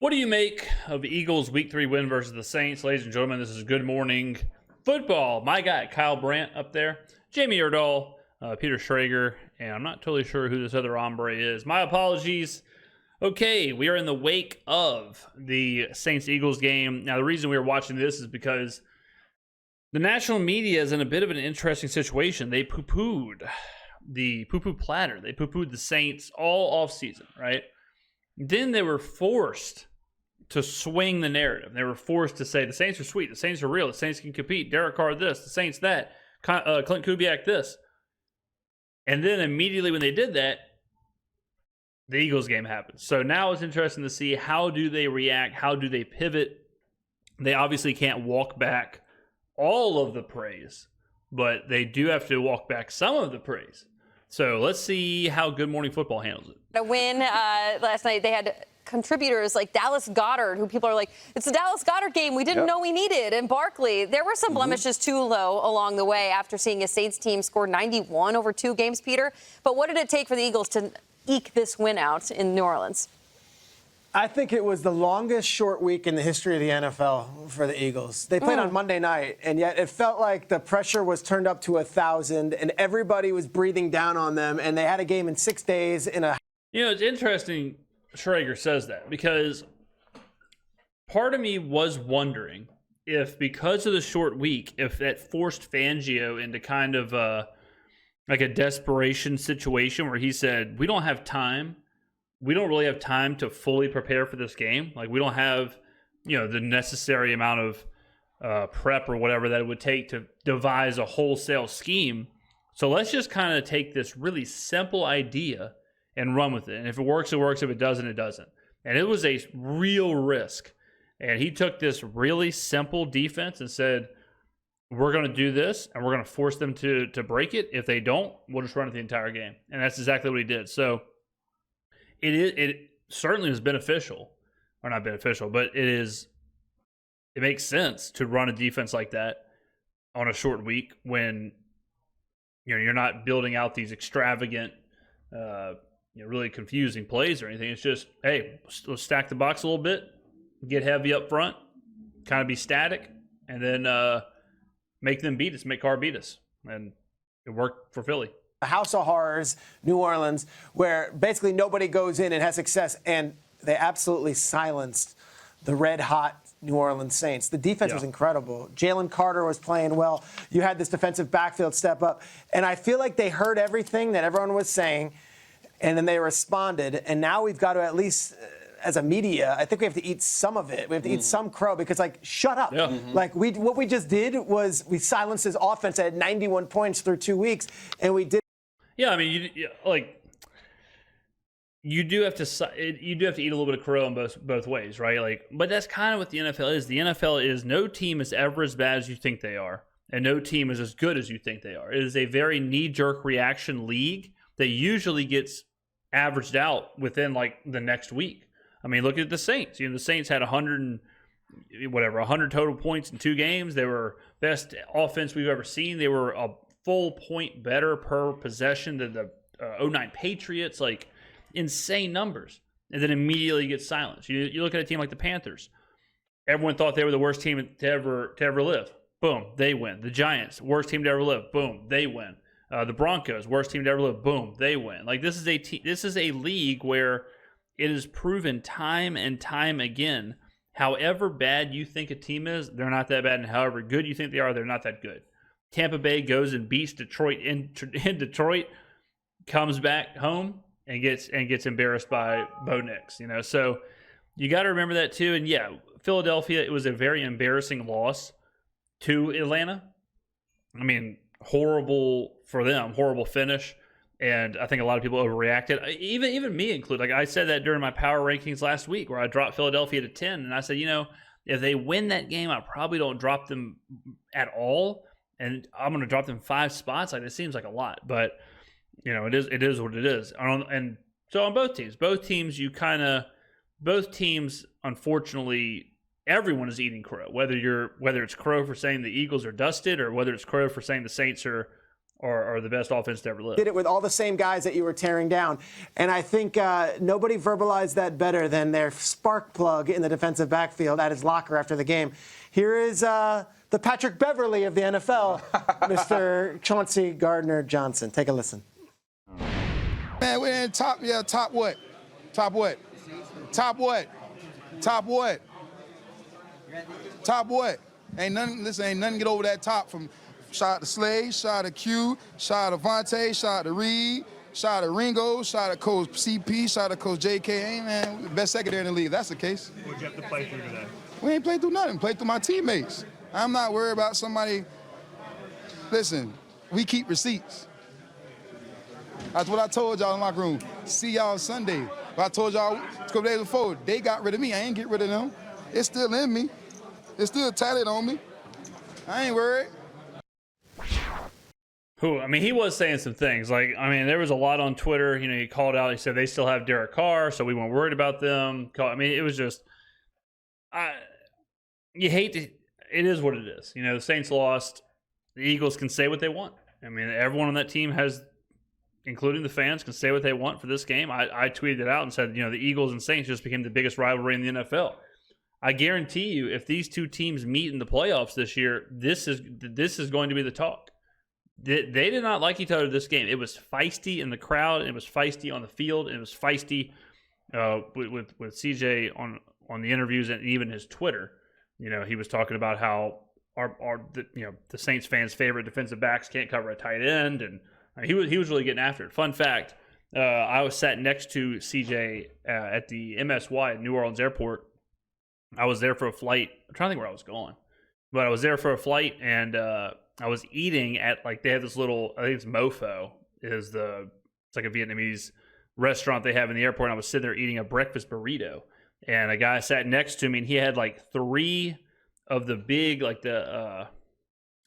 What do you make of the Eagles' Week 3 win versus the Saints? Ladies and gentlemen, this is Good Morning Football. My guy, Kyle Brandt, up there. Jamie Erdahl, Peter Schrager, and I'm not totally sure who this other hombre is. My apologies. Okay, we are in the wake of the Saints-Eagles game. Now, the reason we are watching this is because the national media is in a bit of an interesting situation. They poo-pooed the poo-poo platter. They poo-pooed the Saints all offseason, right? Then they were forced to swing the narrative. They were forced to say the Saints are sweet, the Saints are real, the Saints can compete, Derek Carr this, the Saints that, Klint Kubiak this. And then immediately when they did that, the Eagles game happened. So now it's interesting to see how do they react, how do they pivot. They obviously can't walk back all of the praise, but they do have to walk back some of the praise. So let's see how Good Morning Football handles it. A win last night. They had contributors like Dallas Goedert, who people are like, it's the Dallas Goedert game we didn't know we needed, and Barkley. There were some blemishes too, though, along the way after seeing a Saints team score 91 over 2 games, Peter. But what did it take for the Eagles to eke this win out in New Orleans? I think it was the longest short week in the history of the NFL for the Eagles. They played on Monday night, and yet it felt like the pressure was turned up to 1,000, and everybody was breathing down on them, and they had a game in 6 days in a... You know, it's interesting Schrager says that, because part of me was wondering if, because of the short week, if that forced Fangio into kind of like a desperation situation where he said, we don't have time. We don't really have time to fully prepare for this game. Like, we don't have, you know, the necessary amount of prep or whatever that it would take to devise a wholesale scheme. So let's just kind of take this really simple idea and run with it. And if it works, it works. If it doesn't, it doesn't. And it was a real risk. And he took this really simple defense and said, we're going to do this, and we're going to force them to break it. If they don't, we'll just run it the entire game. And that's exactly what he did. So it certainly was beneficial. Or not beneficial, but it makes sense to run a defense like that on a short week when you're not building out these extravagant really confusing plays or anything. It's just, hey, let's stack the box a little bit, get heavy up front, kind of be static, and then make them beat us, make Carr beat us. And it worked for Philly. A house of horrors, New Orleans, where basically nobody goes in and has success, and they absolutely silenced the red-hot New Orleans Saints. The defense was incredible. Jalen Carter was playing well. You had this defensive backfield step up, and I feel like they heard everything that everyone was saying, and then they responded. And now we've got to at least, as a media, I think we have to eat some of it. We have to eat some crow because, like, shut up. Yeah. Like, what we just did was we silenced his offense at 91 points through 2 weeks, and we did. Yeah, I mean, you do have to eat a little bit of crow in both ways, right? Like, but that's kind of what the NFL is. The NFL is no team is ever as bad as you think they are, and no team is as good as you think they are. It is a very knee-jerk reaction league that usually gets averaged out within like the next week. I mean, look at the Saints. You know, the Saints had 100 total points in 2 games. They were best offense we've ever seen. They were a full point better per possession than the 09 Patriots. Like, insane numbers. And then immediately get silenced. You look at a team like the Panthers. Everyone thought they were the worst team to ever live. Boom, they win. The Giants, worst team to ever live. Boom, they win. The Broncos, worst team to ever live. Boom, they win. Like, this is a league where it is proven time and time again, however bad you think a team is, they're not that bad, and however good you think they are, they're not that good. Tampa Bay goes and beats Detroit in Detroit, comes back home and gets embarrassed by Bo Nix. You know, so you got to remember that too. And yeah, Philadelphia, it was a very embarrassing loss to Atlanta. I mean, horrible for them, horrible finish. And I think a lot of people overreacted, even me included. Like, I said that during my power rankings last week where I dropped Philadelphia to 10. And I said, you know, if they win that game, I probably don't drop them at all. And I'm going to drop them 5 spots. Like, it seems like a lot. But, you know, it is what it is. And so on both teams, unfortunately, everyone is eating crow. Whether it's crow for saying the Eagles are dusted or whether it's crow for saying the Saints are are the best offense to ever live. Did it with all the same guys that you were tearing down. And I think nobody verbalized that better than their spark plug in the defensive backfield at his locker after the game. Here is the Patrick Beverly of the NFL, Mr. Chauncey Gardner-Johnson. Take a listen. Man, we're in top what? Top what? Top what? Top what? Top what? Ain't nothing get over that top from shout out to Slade, shout out to Q, shout out to Vontae, shout out to Reed, shout out to Ringo, shout out to Coach CP, shout out to Coach JK. Hey, man, the best secondary in the league. That's the case. What'd you have to play through today? We ain't played through nothing. Played through my teammates. I'm not worried about somebody. Listen, we keep receipts. That's what I told y'all in the locker room. See y'all Sunday. But I told y'all a couple days before, they got rid of me. I ain't get rid of them. It's still in me. It's still tatted on me. I ain't worried. I mean, he was saying some things. Like, I mean, there was a lot on Twitter. You know, he called out. He said they still have Derek Carr, so we weren't worried about them. I mean, it was just, you hate to. It is what it is. You know, the Saints lost. The Eagles can say what they want. I mean, everyone on that team has, including the fans, can say what they want for this game. I tweeted it out and said, you know, the Eagles and Saints just became the biggest rivalry in the NFL. I guarantee you, if these two teams meet in the playoffs this year, this is going to be the talk. They did not like each other this game. It was feisty in the crowd, and it was feisty on the field, and it was feisty with CJ on the interviews and even his Twitter. You know, he was talking about how the Saints fans' favorite defensive backs can't cover a tight end, and he was really getting after it. Fun fact: I was sat next to CJ at the MSY at New Orleans Airport. I was there for a flight. I'm trying to think where I was going, but I was there for a flight, and I was eating at, like, they have this little, I think it's Mofo, it's like a Vietnamese restaurant they have in the airport, and I was sitting there eating a breakfast burrito, and a guy sat next to me, and he had like 3 of the big, like they're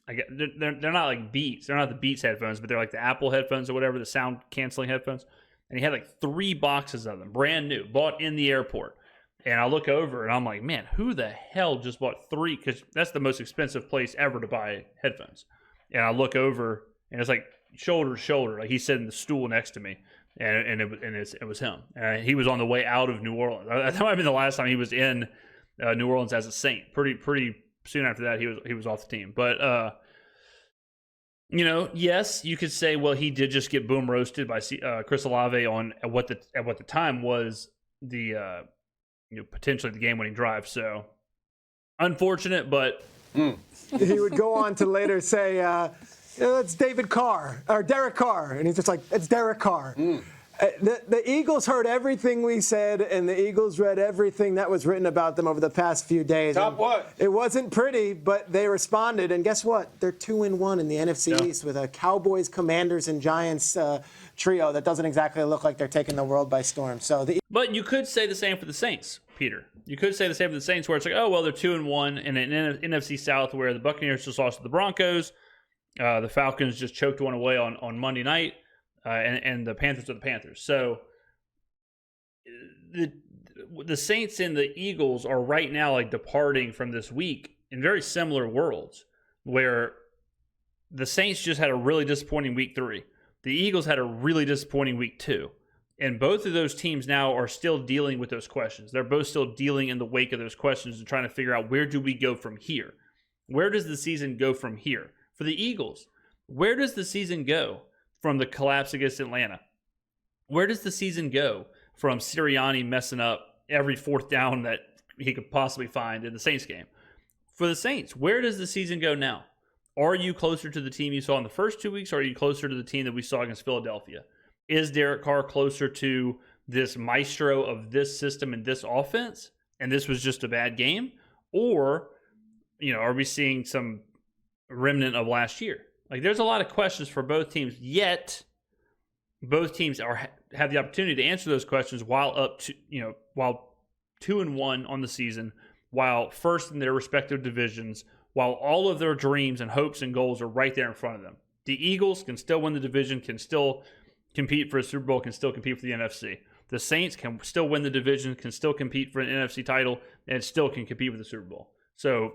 not like Beats, they're not the Beats headphones, but they're like the Apple headphones or whatever, the sound canceling headphones, and he had like 3 boxes of them, brand new, bought in the airport. And I look over and I'm like, man, who the hell just bought 3? Because that's the most expensive place ever to buy headphones. And I look over and it's like shoulder to shoulder. Like, he's sitting in the stool next to me, and it was him. And he was on the way out of New Orleans. That might have been the last time he was in New Orleans as a Saint. Pretty soon after that, he was off the team. But you know, yes, you could say, well, he did just get boom roasted by Chris Olave on what the time was the potentially the game-winning drive. So unfortunate, but he would go on to later say, that's David Carr or Derek Carr, and he's just like, it's Derek Carr. The Eagles heard everything we said, and the Eagles read everything that was written about them over the past few days. Top what? It wasn't pretty, but they responded, and guess what? They're 2-1 in the NFC East with a Cowboys, Commanders, and Giants trio that doesn't exactly look like they're taking the world by storm. But you could say the same for the Saints, Peter. You could say the same for the Saints, where it's like, oh, well, they're 2-1 in an NFC South where the Buccaneers just lost to the Broncos, the Falcons just choked one away on Monday night, and the Panthers are the Panthers. So the Saints and the Eagles are right now like departing from this week in very similar worlds, where the Saints just had a really disappointing week 3. The Eagles had a really disappointing week 2. And both of those teams now are still dealing with those questions. They're both still dealing in the wake of those questions and trying to figure out, where do we go from here? Where does the season go from here? For the Eagles, where does the season go from the collapse against Atlanta? Where does the season go from Sirianni messing up every 4th down that he could possibly find in the Saints game? For the Saints, where does the season go now? Are you closer to the team you saw in the first 2 weeks, or are you closer to the team that we saw against Philadelphia? Is Derek Carr closer to this maestro of this system and this offense, and this was just a bad game? Or, are we seeing some remnant of last year? Like, there's a lot of questions for both teams, yet both teams have the opportunity to answer those questions while 2-1 on the season, while first in their respective divisions, while all of their dreams and hopes and goals are right there in front of them. The Eagles can still win the division, can still compete for a Super Bowl, can still compete for the NFC. The Saints can still win the division, can still compete for an NFC title, and still can compete with the Super Bowl. So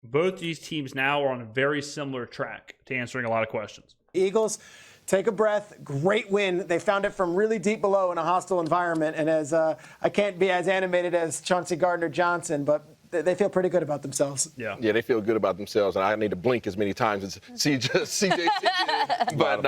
both these teams now are on a very similar track to answering a lot of questions. Eagles, take a breath. Great win. They found it from really deep below in a hostile environment. And as I can't be as animated as Chauncey Gardner-Johnson, but they feel pretty good about themselves. Yeah, they feel good about themselves, and I need to blink as many times as CJ did. But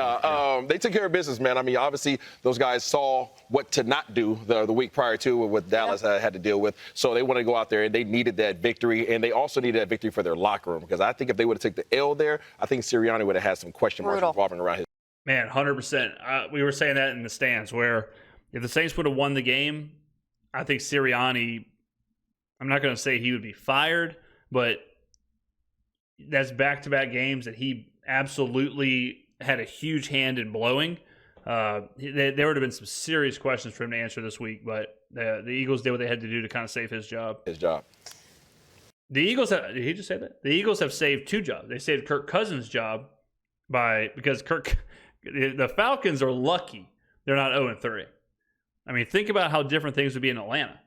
they took care of business, man. I mean, obviously, those guys saw what to not do the week prior to what Dallas had to deal with. So they wanted to go out there, and they needed that victory, and they also needed that victory for their locker room, because I think if they would have taken the L there, I think Sirianni would have had some question marks revolving around his. Man, 100%. We were saying that in the stands, where if the Saints would have won the game, I think Sirianni, I'm not going to say he would be fired, but that's back-to-back games that he absolutely had a huge hand in blowing. There would have been some serious questions for him to answer this week, but the Eagles did what they had to do to kind of save his job. The Eagles have, did he just say that? The Eagles have saved two jobs. They saved Kirk Cousins' job because the Falcons are lucky they're not 0-3. I mean, think about how different things would be in Atlanta.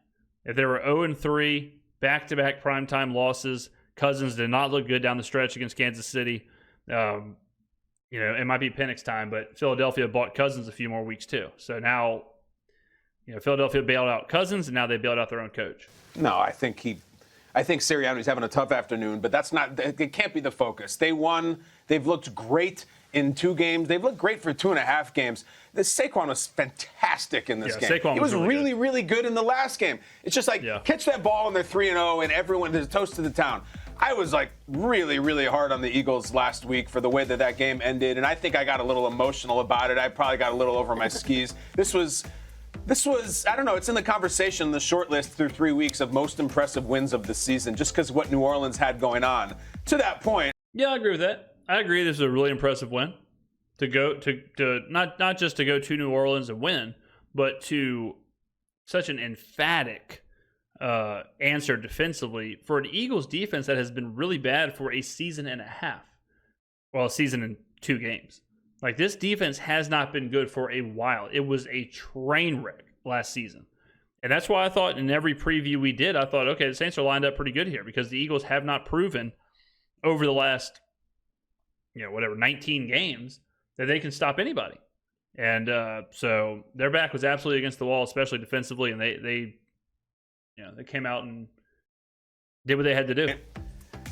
If they were 0-3, back-to-back primetime losses, Cousins did not look good down the stretch against Kansas City. It might be Penix time, but Philadelphia bought Cousins a few more weeks too. So now, Philadelphia bailed out Cousins, and now they bailed out their own coach. No, I think Sirianni's having a tough afternoon, but it can't be the focus. They won. They've looked great in 2 games. They've looked great for 2.5 games. Saquon was fantastic in this game. Saquon he was really, really good in the last game. It's just like, catch that ball and they're 3-0 and everyone, there's a toast to the town. I was really, really hard on the Eagles last week for the way that game ended, and I think I got a little emotional about it. I probably got a little over my skis. This was, I don't know, it's in the conversation, the short list through 3 weeks of most impressive wins of the season, just because of what New Orleans had going on. To that point. Yeah, I agree with that. I agree this is a really impressive win. To go to not just to go to New Orleans and win, but to such an emphatic answer defensively for an Eagles defense that has been really bad for a season and a half. Well, a season and 2 games. Like, this defense has not been good for a while. It was a train wreck last season. And that's why I thought in every preview we did, I thought, okay, the Saints are lined up pretty good here, because the Eagles have not proven over the last, 19 games that they can stop anybody. And so their back was absolutely against the wall, especially defensively, and they came out and did what they had to do.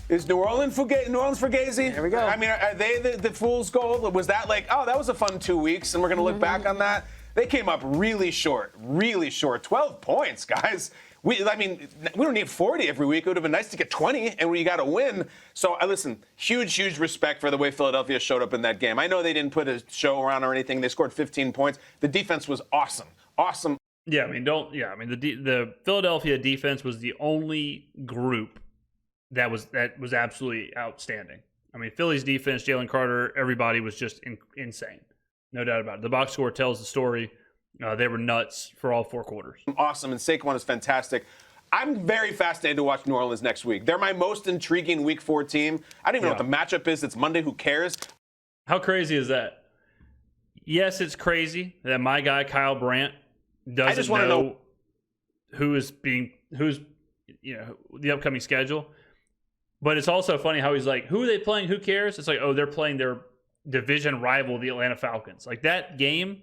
Is New Orleans Fugazi? Here we go. I mean, are they the fool's gold? Was that that was a fun 2 weeks, and we're going to look back on that? They came up really short. 12 points, guys. We don't need 40 every week. It would have been nice to get 20, and we got a win. So, listen, huge respect for the way Philadelphia showed up in that game. I know they didn't put a show around or anything. They scored 15 points. The defense was awesome. The Philadelphia defense was the only group that was absolutely outstanding. I mean, Philly's defense, Jalen Carter, everybody was just insane. No doubt about it. The box score tells the story. They were nuts for all 4 quarters. Awesome, and Saquon is fantastic. I'm very fascinated to watch New Orleans next week. They're my most intriguing Week 4 team. I don't even know what the matchup is. It's Monday. Who cares? How crazy is that? Yes, it's crazy that my guy Kyle Brandt doesn't know who's the upcoming schedule. But it's also funny how he's like, who are they playing? Who cares? It's like, they're playing their division rival, the Atlanta Falcons. Like, that game,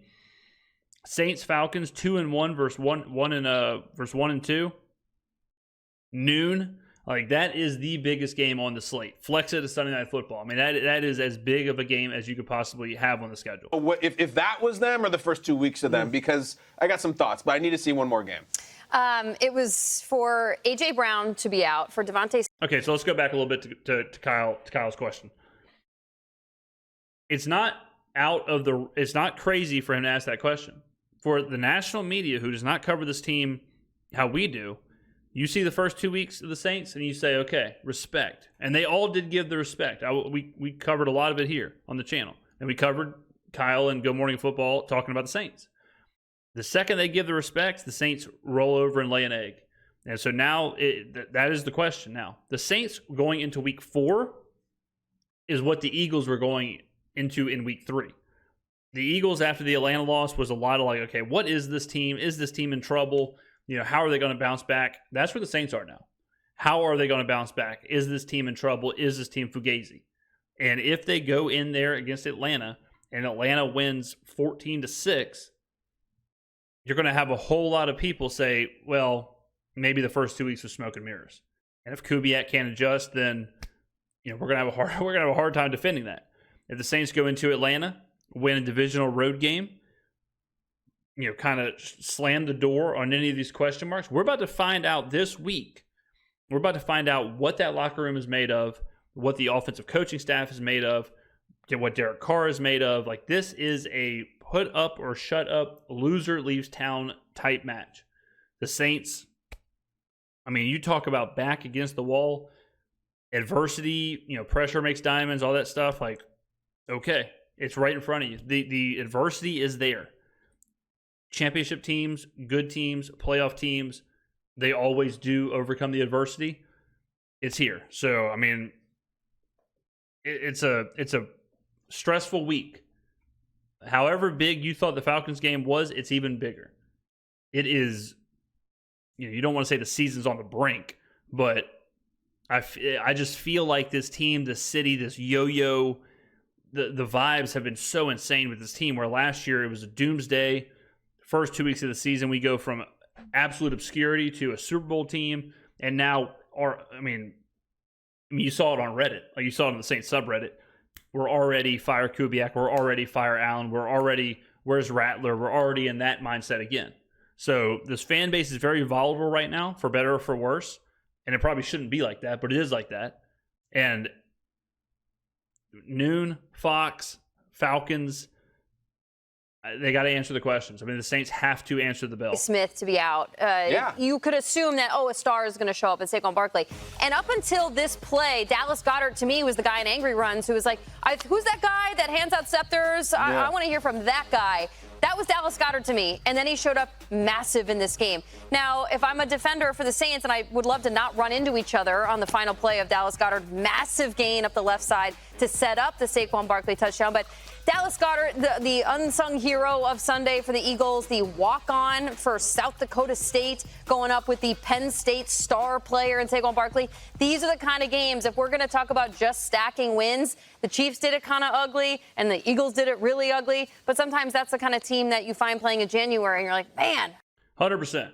Saints Falcons 2-1 versus 1-2, noon. Like, that is the biggest game on the slate. Flex it to Sunday Night Football. I mean, that is as big of a game as you could possibly have on the schedule. If that was them or the first 2 weeks of them, because I got some thoughts, but I need to see one more game. It was for A.J. Brown to be out, for Devontae. Okay, so let's go back a little bit to Kyle's question. It's not crazy for him to ask that question. For the national media who does not cover this team how we do, you see the first 2 weeks of the Saints and you say, okay, respect. And they all did give the respect. We covered a lot of it here on the channel. And we covered Kyle and Good Morning Football talking about the Saints. The second they give the respect, the Saints roll over and lay an egg. And so now that is the question now. The Saints going into Week 4 is what the Eagles were going into in Week 3. The Eagles, after the Atlanta loss, was a lot of okay, what is this team? Is this team in trouble? How are they going to bounce back? That's where the Saints are now. How are they going to bounce back? Is this team in trouble? Is this team Fugazi? And if they go in there against Atlanta and Atlanta wins 14-6, you're going to have a whole lot of people say, well, maybe the first 2 weeks was smoke and mirrors. And if Kubiak can't adjust, then we're going to have a hard time defending that. If the Saints go into Atlanta, win a divisional road game, kind of slam the door on any of these question marks, we're about to find out this week. We're about to find out what that locker room is made of, what the offensive coaching staff is made of, what Derek Carr is made of. Like, this is a put up or shut up, loser leaves town type match. The Saints, you talk about back against the wall, adversity, pressure makes diamonds, all that stuff. Like, okay, it's right in front of you. The adversity is there. Championship teams, good teams, playoff teams, they always do overcome the adversity. It's here. So, it's a stressful week. However big you thought the Falcons game was, it's even bigger. It is, you don't want to say the season's on the brink, but I just feel like this team, this city, this yo-yo, the vibes have been so insane with this team, where last year it was a doomsday. First 2 weeks of the season, we go from absolute obscurity to a Super Bowl team, and now, you saw it on Reddit. Like, you saw it on the Saints subreddit. We're already fire Kubiak. We're already fire Allen. We're already, where's Rattler? We're already in that mindset again. So this fan base is very volatile right now, for better or for worse. And it probably shouldn't be like that, but it is like that. And noon, Fox, Falcons, they got to answer the questions. The Saints have to answer the bell. Smith to be out. You could assume that, a star is going to show up at Saquon Barkley. And up until this play, Dallas Goedert, to me, was the guy in Angry Runs who was like, who's that guy that hands out scepters? I want to hear from that guy. That was Dallas Goedert to me. And then he showed up massive in this game. Now, if I'm a defender for the Saints, and I would love to not run into each other on the final play of Dallas Goedert, massive gain up the left side to set up the Saquon Barkley touchdown. But Dallas Goedert, the unsung hero of Sunday for the Eagles, the walk-on for South Dakota State, going up with the Penn State star player in Saquon Barkley. These are the kind of games, if we're going to talk about just stacking wins, the Chiefs did it kind of ugly, and the Eagles did it really ugly. But sometimes that's the kind of team that you find playing in January, and you're like, man. 100%.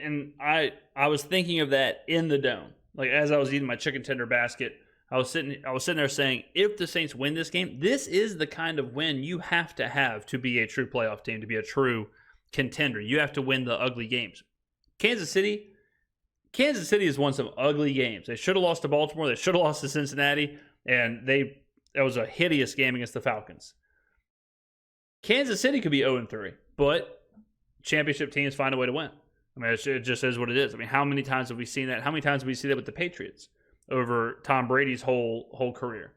And I was thinking of that in the dome. Like, as I was eating my chicken tender basket, I was sitting there saying, if the Saints win this game, this is the kind of win you have to be a true playoff team, to be a true contender. You have to win the ugly games. Kansas City has won some ugly games. They should have lost to Baltimore. They should have lost to Cincinnati. And that was a hideous game against the Falcons. Kansas City could be 0-3, but championship teams find a way to win. It just is what it is. How many times have we seen that? How many times have we seen that with the Patriots over Tom Brady's whole career?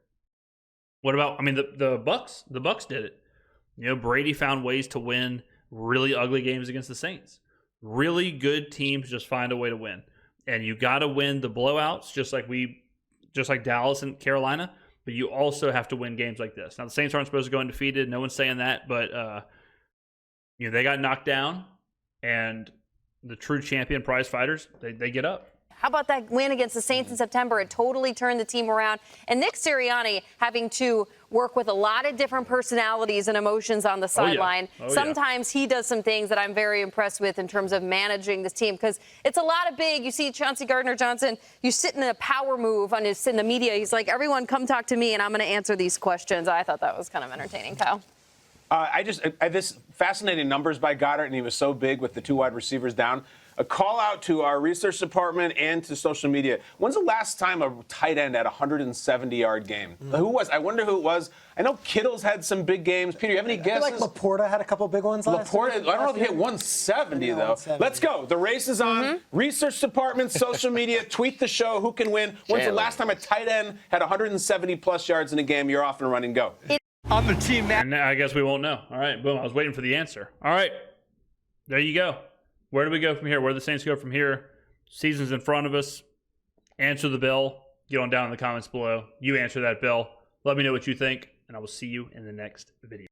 What about, the Bucks? The Bucks did it. Brady found ways to win really ugly games against the Saints. Really good teams just find a way to win. And you got to win the blowouts, just like Dallas and Carolina, but you also have to win games like this. Now, the Saints aren't supposed to go undefeated. No one's saying that, but they got knocked down, and the true champion prize fighters, they get up. How about that win against the Saints in September? It totally turned the team around. And Nick Sirianni having to work with a lot of different personalities and emotions on the sideline. Sometimes he does some things that I'm very impressed with in terms of managing this team, because it's a lot of big. You see Chauncey Gardner-Johnson, you sit in a power move in the media. He's like, everyone come talk to me, and I'm going to answer these questions. I thought that was kind of entertaining, Kyle. This fascinating numbers by Goddard, and he was so big with the two wide receivers down. A call out to our research department and to social media. When's the last time a tight end had a 170-yard game? Who was? I wonder who it was. I know Kittle's had some big games. Peter, you have any guesses? I feel like Laporta had a couple big ones last year. I don't know if he hit 170, though. 170. Let's go. The race is on. Research department, social media, tweet the show. Who can win? When's the last time a tight end had 170-plus yards in a game? You're off and running. Go. On the team, and I guess we won't know. All right, boom. I was waiting for the answer. All right, there you go. Where do we go from here? Where do the Saints go from here? Season's in front of us. Answer the bell. Get on down in the comments below. You answer that bell. Let me know what you think, and I will see you in the next video.